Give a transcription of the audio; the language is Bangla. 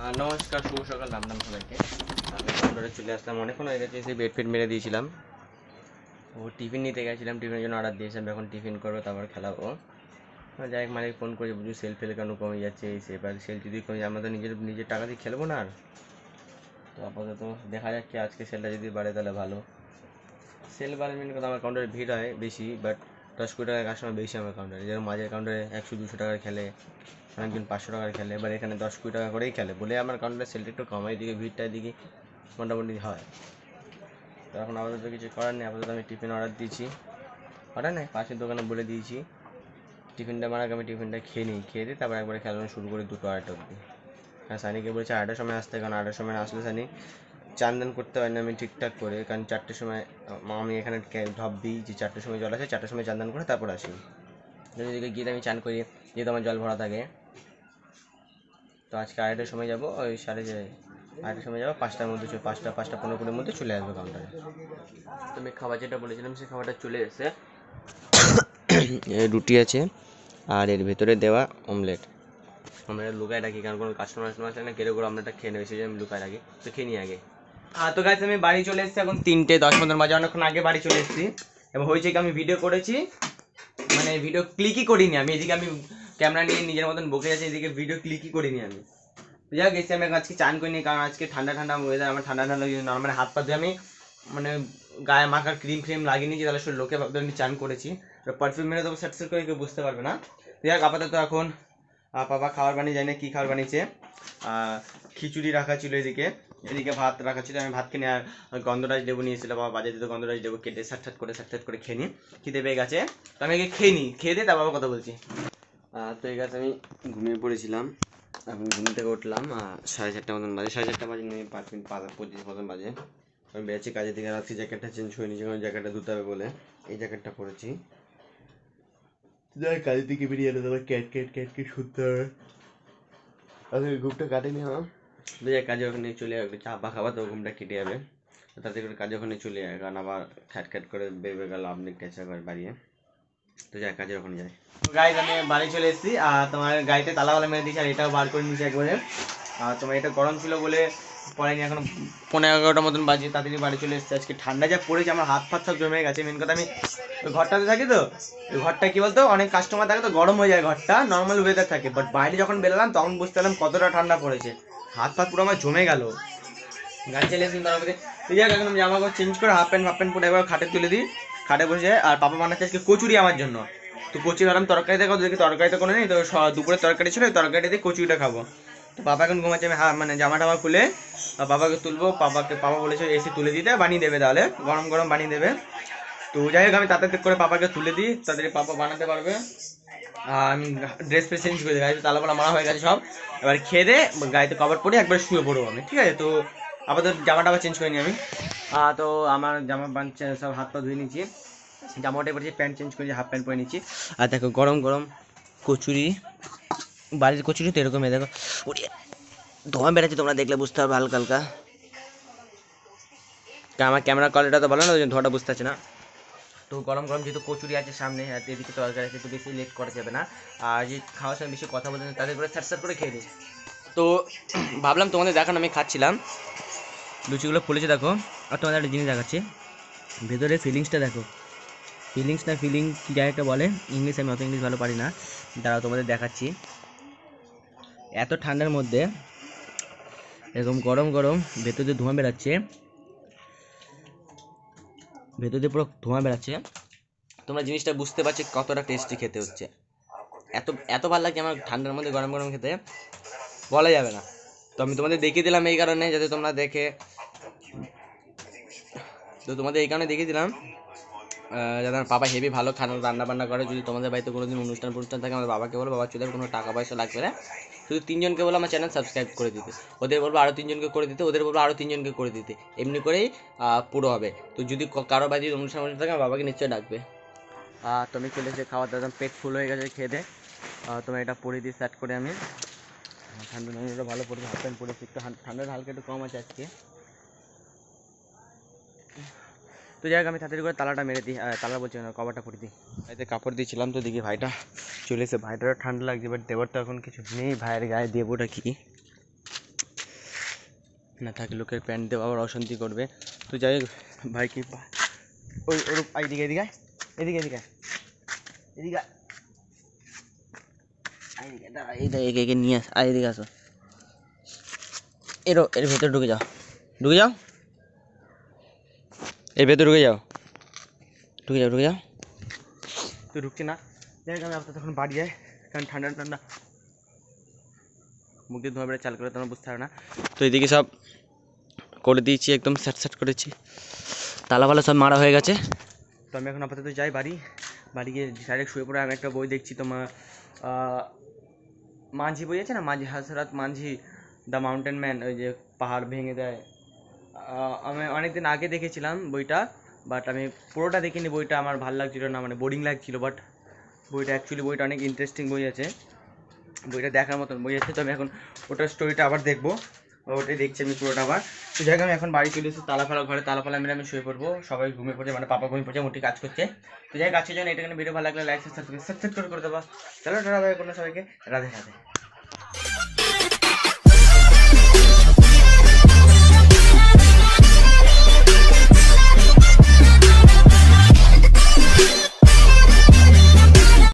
নমস্কার, শুভ সকাল, রাম রাম সবাইকে। আমি কাউন্টারে চলে আসলাম, অনেকক্ষণ হয়ে গেছে। এসে বেড ফেড মেরে দিয়েছিলাম। ও টিফিন নিতে গেছিলাম, টিফিনের জন্য অর্ডার দিয়েছিলাম। এখন টিফিন করবো, তারপর খেলাবো। যাই হোক, মালিক ফোন করে বুঝি সেল ফেল কেন কমে যাচ্ছে। এই সে এবার সেল যদি কমে যায়, আমরা তো নিজের টাকা দিয়ে খেলবো না আর। তো আপাতত দেখা যাচ্ছে, আজকে সেলটা যদি বাড়ে তাহলে ভালো। সেল বাড়ে মেন কথা, আমার কাউন্টারে ভিড় হয় বেশি, বাট 10 কোটি টাকার কাস্টমার বেশি আমার কাউন্টারে। যেরকম মাঝের কাউন্টারে 100-200 টাকার খেলে, অনেকজন 500 টাকার খেলে, এবার এখানে 10 কোটি টাকা করেই খেলে বলে আমার কাউন্টারে সেলটা একটু কম হয়। এদিকে ভিড়টা এদিকে মোটামুটি হয়। তো এখন আপাতত কিছু করার নেই। আপাতত আমি টিফিন অর্ডার দিয়েছি, অর্ডার নেই, পাশের দোকানে বলে দিয়েছি টিফিনটা মারাক, আমি টিফিনটা খেয়ে নিই, খেয়ে দিই, তারপর একবারে খেলানো শুরু করি 2-2:30 অবধি। হ্যাঁ, সানিকে বলেছি 8টার সময় আসতে, কারণ 8টার সময় না আসলে সানি চান দান করতে পারি না আমি ঠিকঠাক করে, কারণ 4টের সময় আমি এখানে ঢপ দিই যে 4টের সময় জল আসে, 4টের সময় চান দান করে তারপর আসি। যদি গিয়ে আমি চান করি, যেহেতু আমার জল ভরা থাকে। তো আজকে 8টার সময় যাবো, ওই 8টার সময় যাবো, 5টার মধ্যে 5টা 15-20 মধ্যে চলে আসবো কাউন্টারে। তো আমি খাবার যেটা বলেছিলাম সেই খাবারটা চলে এসে রুটি আছে আর এর ভেতরে দেওয়া অমলেট। আমরা লুকায় রাখি, কারণ কোনো কাস্টমার আসলে না কেড়ে করে অমলেটটা খেয়ে নেবে, সেই জন্য আমি লুকায় রাখি। তো খেয়ে নিই আগে। তো গাইস, আমি বাড়ি চলে এসেছি, এখন 3:10-15 বাজে, অনেকক্ষণ আগে বাড়ি চলে এসেছি। এবং হয়েছে কি, আমি ভিডিও করেছি, মানে ভিডিও ক্লিকই করিনি আমি। এদিকে আমি ক্যামেরা নিয়ে নিজের মতন বকে যাচ্ছি, এদিকে ভিডিও ক্লিকই করিনি আমি। যাই হোক, এসে আমি আজকে চান করিনি, কারণ আজকে ঠান্ডা ঠান্ডা ওয়েদার, আমার ঠান্ডা ঠান্ডা নর্মালি হাত পা ধুয়ে আমি মানে গায়ে মাখার ক্রিম ফ্রিম লাগিয়ে নিয়েছি, তাহলে সব লোকে ভাবতে আমি চান করেছি। পারফিউম মেরে দেবো সেট করে, কেউ বুঝতে পারবে না। যাই হোক, আপাতত এখন বাবা খাবার বানিয়ে, যায় না কী খাবার বানিয়েছে। খিচুড়ি রাখা ছিল এদিকে, এদিকে ভাত রাখা ছিল। আমি ভাত কিনে আর গন্ধরাজ লেবু নিয়েছিল বাবা, বাজারে দিতে গন্ধরাজ লেবু কেটে সাট করে খেয়ে নিই। খিদে পেয়ে গেছে, তো আমি খেয়ে নিই, খেয়ে দিয়ে তার বাবা কথা বলছি। তো এই গাছ আমি ঘুমিয়ে পড়েছিলাম, এখন ঘুম থেকে উঠলাম 4:30 মতন বাজে, 4:30 বাজে নেই, 5 মিনিট 25 মতন বাজে। আমি বেরোচ্ছি কাজের দিকে, রাত্রি জ্যাকেটটা চেঞ্জ করে নিয়েছি, কারণ জ্যাকেটটা ধুতে হবে বলে এই জ্যাকেটটা পরেছি। যাই কাজের দিকে বেরিয়ে এলে তোমার ক্যাট শুনতে হবে, আজকে ঘুমটা কাটেনি আমার। যাই কাজে ওখানে চলে যাবে, চা পা খাবার, তো ঘুমটা কেটে যাবে। তাতে করে কাজে ওখানে চলে যায়, কারণ আবার খ্যাট করে বেরবে গেল আপনি টেচা করে বাড়িয়ে। তো যাই কাজের ওখানে যাই। গাইজ, আমি বাড়ি চলে এসেছি, আর তোমার গাড়িতে তালাওয়ালা মেরে দিয়েছি, আর এটাও বার করে নিয়েছি একবারে। আর তোমার এটা গরম ছিল বলে পড়েনি, এখন 11:30 মতন বাজে, তাড়াতাড়ি বাড়ি চলে এসেছি। আজকে ঠান্ডা যা পড়েছে, আমার হাত ফাত সব জমে গেছে। মেন কথা, আমি ওই ঘরটাতে থাকি, তো ওই ঘরটা কি বলতো, অনেক কাস্টমার থাকে, তো গরম হয়ে যায় ঘরটা, নর্মাল ওয়েদার থাকে, বাট বাইরে যখন বেরোলাম তখন বুঝতে পারলাম কতটা ঠান্ডা পড়েছে। হাত ফাত পুরো আমার জমে গেল। গাড়ি চলে এসেছি তার মধ্যে। তুই যাক, এখন জামা কাপড় চেঞ্জ করে হাফ প্যান্ট পরে এবার খাটে তুলে দিই, খাটে বসে। আর পাপা বানাচ্ছে আজকে কচুরি আমার জন্য। তো কচুরি ভাবলাম তরকারি দেখাও, দেখি তরকারিতে কোনো নেই, তো দুপুরে তরকারি ছিল, ওই তরকারি দিয়ে কচুরিটা খাবো। তো বাবা এখন ঘুমাচ্ছে, আমি মানে জামা টামা খুলে বাবাকে তুলবো। পাপা বলেছে এসে তুলে দিতে, বানিয়ে দেবে, তাহলে গরম গরম বানিয়ে দেবে। তো যাই হোক, আমি তাড়াতাড়ি করে পাপাকে তুলে দিই, তাড়াতাড়ি পাপা বানাতে পারবে। আমি ড্রেস ফ্রেস চেঞ্জ করে দিই, গাড়িতে তালাপালা মারা হয়ে গেছে সব। এবার খেয়ে দে, গাড়িতে কভার পরে একবার শুয়ে পড়বো আমি, ঠিক আছে? তো আপাতত জামা টামা চেঞ্জ করে নিই আমি। তো আমার জামা প্যান্ট সব হাত পা ধুয়ে নিচ্ছি, জামাটাই পরেছি, প্যান্ট চেঞ্জ করেছি, হাফ প্যান্ট পরে নিচ্ছি। আর দেখো গরম গরম কচুরি, বাড়ির কচুরি তো এরকমই, দেখো ধোঁয়া বেড়াচ্ছে, তোমরা দেখলে বুঝতে পারবে হালকা হালকা। আমার ক্যামেরা কোয়ালিটিটা তো ভালো না, ওই জন্য ধোঁয়াটা বুঝতে পারছি না। তো গরম গরম যেহেতু কচুরি আছে সামনে, আর এদিকে তরকারি আছে, একটু বেশি লেট করা যাবে না। আর যে খাওয়ার সময় বেশি কথা বলতে তাদের করে স্যাট করে খেয়ে দিই। তো ভাবলাম তোমাদের দেখানো, আমি খাচ্ছিলাম, লুচিগুলো ফুলেছে দেখো। আর তোমাদের একটা জিনিস দেখাচ্ছি, ভেতরে ফিলিংসটা দেখো। ফিলিং কী জায়গাটা বলে ইংলিশ, আমি অত ইংলিশ ভালো পারি না, দাঁড়াও তোমাদের দেখাচ্ছি। এত ঠান্ডার মধ্যে এরকম গরম গরম ভেতর দিয়ে ধোঁয়া বেরাচ্ছে, ভেতর দিয়ে পুরো ধোঁয়া বেরাচ্ছে, তোমরা জিনিসটা বুঝতে পারছো কতটা টেস্টি খেতে হচ্ছে। এত এত ভালো লাগছে আমার ঠান্ডার মধ্যে গরম গরম খেতে, বলা যাবে না। তো আমি তোমাদের দেখিয়ে দিলাম এই কারণে, যাতে তোমরা দেখে, তো তোমাদের এই কারণে দেখিয়ে দিলাম যাতে আমার বাবা হেভি ভালো খানা রান্না বান্না করে। যদি তোমাদের বাড়িতে কোনো দিন অনুষ্ঠান থাকে, আমার বাবাকে বলো, বাবা চলে কোনো টাকা পয়সা লাগবে না, শুধু 3জনকে বলো আমার চ্যানেল সাবস্ক্রাইব করে দিতে, ওদের বলবো আরও 3জনকে করে দিতে, ওদের বলবো আরও 3জনকে করে দিতে, এমনি করেই পুরো হবে। তো যদি কারো বাড়ি অনুষ্ঠান থাকে, আমার বাবাকে নিশ্চয়ই ডাকবে। তো আমি চলে এসে খাওয়া দাওয়া, পেট ফুল হয়ে গেছে খেয়ে দে। তোমার এটা পরে দিয়ে স্টার্ট করে আমি ঠান্ডা নামিটা ভালো পড়বে, হাফ প্যান্ট পরেছি, একটু ঠান্ডাটা হালকা একটু কম আছে আজকে। তো যাই হোক, আমি তাড়াতাড়ি করে তালাটা মেরে দিই, তালা বলছি না, কভারটা পরে দিই। ভাইতে কাপড় দিয়েছিলাম, তো দেখি ভাইটা চলে এসে, ভাইটারও ঠান্ডা লাগছে, বাট দেবার তো এখন কিছু নেই, ভাইয়ের গায়ে দেবোটা কি। না থাকলে লোকের প্যান্ট দেওয়া আবার অশান্তি করবে। তো যাই হোক ভাই কি ওই ওর এইদিকে এদিকে এদিকে এদিকে এদিকে এইদিকে নিয়ে আস, এদিকে আসো, এর ভেতরে ঢুকে যাও, ঢুকে যাও, এর ভেতরে ঢুকে যাও, ঢুকে যাও, ঢুকে যাও। তো ঢুকছে না, যাই হোক আমি আপনার তখন বাড়ি যাই, কারণ ঠান্ডা ঠান্ডা মুখ দিয়ে ধোয়া বেড়ে চাল করে তোমরা বুঝতে পারো না। তো এদিকে সব করে দিয়েছি, একদম স্যাট করেছি, তালা ফালা সব মারা হয়ে গেছে। তো আমি এখন আপাতত যাই বাড়ি গিয়ে ডাইরেক্ট শুয়ে পড়ে আমি একটা বই দেখছি, তোমার মাঝি বই আছে না, মাঝি হাসরাত মাঝি, দ্য মাউন্টেন ম্যান, ওই যে পাহাড় ভেঙে দেয়। আমি অনেকদিন আগে দেখেছিলাম বইটা, বাট আমি পুরোটা দেখিনি, বইটা আমার ভালো লাগছিলো না, মানে বোরিং লাগছিলো। বাট বইটা অনেক ইন্টারেস্টিং বই আছে, বইটা দেখার মতন বই আছে। তো আমি এখন ওটার স্টোরিটা আবার দেখবো, ওটাই দেখছি আমি পুরোটা আবার। তো যাই হোক আমি এখন বাড়ি চলে এসেছি, ঘরে তালা ফালা মেরে আমি শুয়ে পড়বো, সবাই ঘুমিয়ে পড়ছে, মানে পাপা ঘুমিয়ে পড়ছে, মোটি কাজ করছে। তো যাই হোক আজকের জন্য এটা ভিডিও ভালো লাগলে লাইক সাবস্ক্রাইব করে দেবা। চলো টাটা, ভাই কোনো সবাইকে রাধে রাধে।